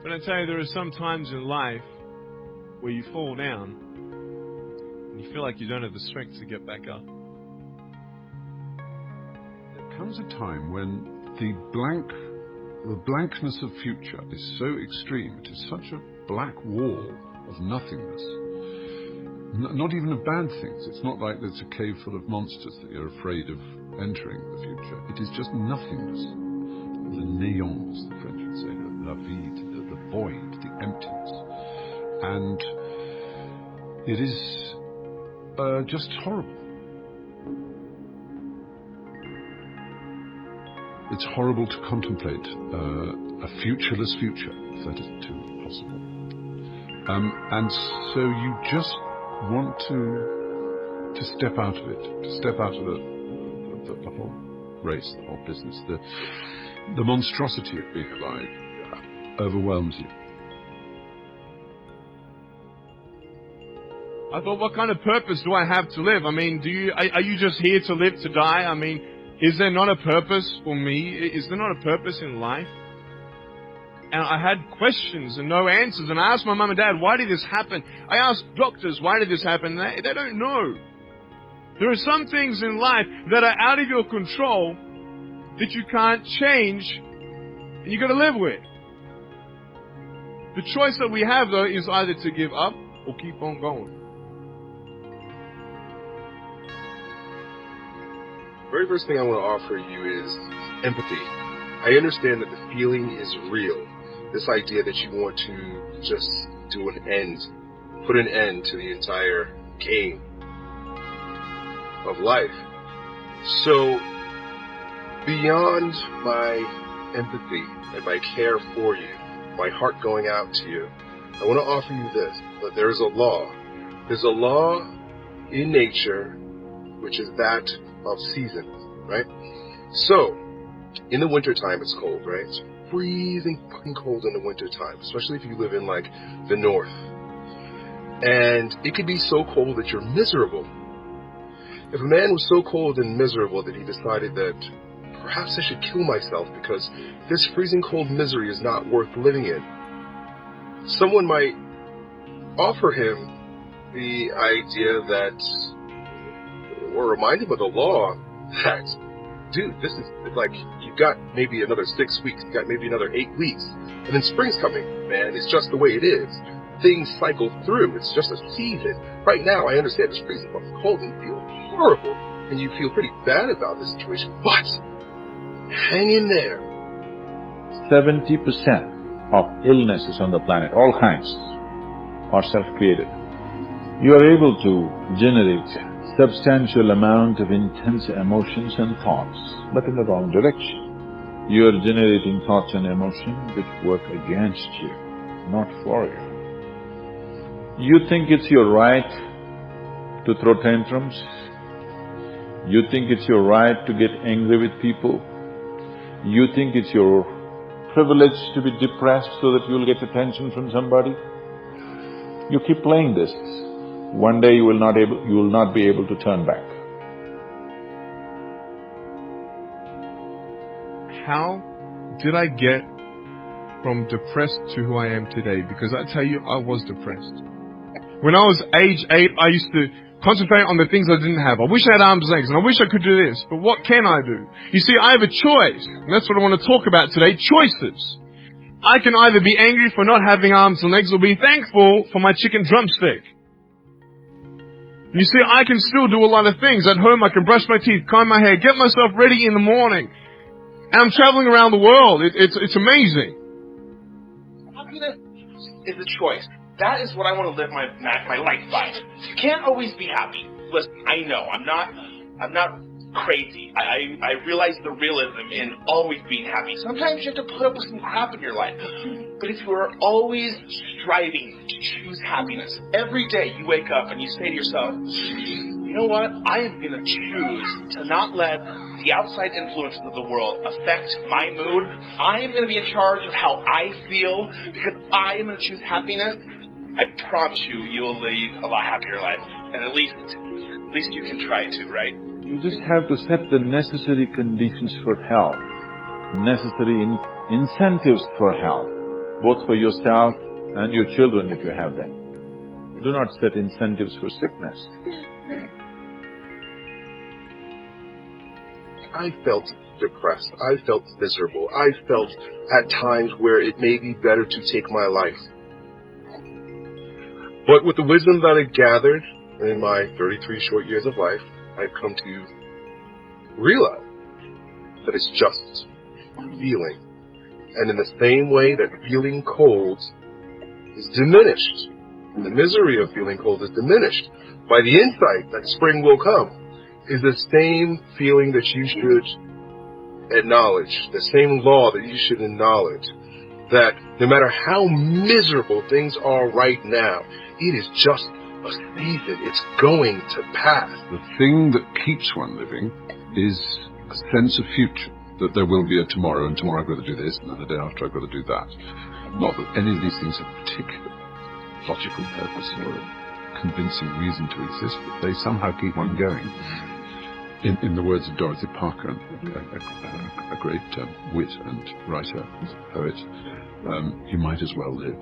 But I tell you, there are some times in life where you fall down and you feel like you don't have the strength to get back up. There comes a time when the blankness of future is so extreme, it is such a black wall of nothingness. Not even of bad things. It's not like there's a cave full of monsters that you're afraid of entering the future. It is just nothingness. The néant, as the French would say, la vide, the void, the emptiness. And it is just horrible. It's horrible to contemplate a futureless future, if that is at all possible. And so you just want to step out of it, to step out of the whole race, the whole business. The monstrosity of being alive overwhelms you. I thought, what kind of purpose do I have to live? I mean, are you just here to live, to die? I mean, is there not a purpose for me? Is there not a purpose in life? And I had questions and no answers. And I asked my mum and dad, why did this happen? I asked doctors, why did this happen? They don't know. There are some things in life that are out of your control that you can't change and you've got to live with. The choice that we have, though, is either to give up or keep on going. The very first thing I want to offer you is empathy. I understand that the feeling is real. This idea that you want to just put an end to the entire game of life. So, beyond my empathy and my care for you, my heart going out to you, I want to offer you this, that there is a law. There's a law in nature, which is that of seasons, right? So, in the wintertime it's cold, right? It's freezing fucking cold in the wintertime, especially if you live in like the north. And it could be so cold that you're miserable. If a man was so cold and miserable that he decided that perhaps I should kill myself because this freezing cold misery is not worth living in, someone might offer him the idea that, or remind him of the law that, dude, this is like, you've got maybe another 6 weeks, you've got maybe another 8 weeks, and then spring's coming, man. It's just the way it is. Things cycle through. It's just a season. Right now, I understand it's freezing cold and you feel horrible, and you feel pretty bad about this situation, but hang in there. 70% of illnesses on the planet, all kinds, are self-created. You are able to generate substantial amount of intense emotions and thoughts, but in the wrong direction. You are generating thoughts and emotions which work against you, not for you. You think it's your right to throw tantrums? You think it's your right to get angry with people? You think it's your privilege to be depressed so that you'll get attention from somebody? You keep playing this. One day you will not be able to turn back. How did I get from depressed to who I am today? Because I tell you, I was depressed. When I was age 8, I used to concentrate on the things I didn't have. I wish I had arms and legs, and I wish I could do this, but what can I do? You see, I have a choice, and that's what I want to talk about today, choices. I can either be angry for not having arms and legs or be thankful for my chicken drumstick. You see, I can still do a lot of things. At home, I can brush my teeth, comb my hair, get myself ready in the morning. And I'm traveling around the world. It's amazing. Happiness is a choice. That is what I want to live my life by. You can't always be happy. Listen, I know, I'm not crazy. I realize the realism in always being happy. Sometimes you have to put up with some crap in your life. But if you are always striving to choose happiness, every day you wake up and you say to yourself, you know what, I am going to choose to not let the outside influences of the world affect my mood. I am going to be in charge of how I feel because I am going to choose happiness. I promise you will lead a lot happier life. And at least you can try to, right? You just have to set the necessary conditions for health, necessary incentives for health. both for yourself and your children if you have them. Do not set incentives for sickness. I felt depressed. I felt miserable. I felt at times where it may be better to take my life. But with the wisdom that I gathered in my 33 short years of life, I've come to realize that it's just feeling. And in the same way that feeling cold is diminished, and the misery of feeling cold is diminished by the insight that spring will come, is the same feeling that you should acknowledge, the same law that you should acknowledge, that no matter how miserable things are right now, it is just a season. It's going to pass. The thing that keeps one living is a sense of future, that there will be a tomorrow, and tomorrow I've got to do this, and then the day after I've got to do that. Not that any of these things have a particular logical purpose or a convincing reason to exist, but they somehow keep one going. In the words of Dorothy Parker, a great wit and writer, poet, you might as well live.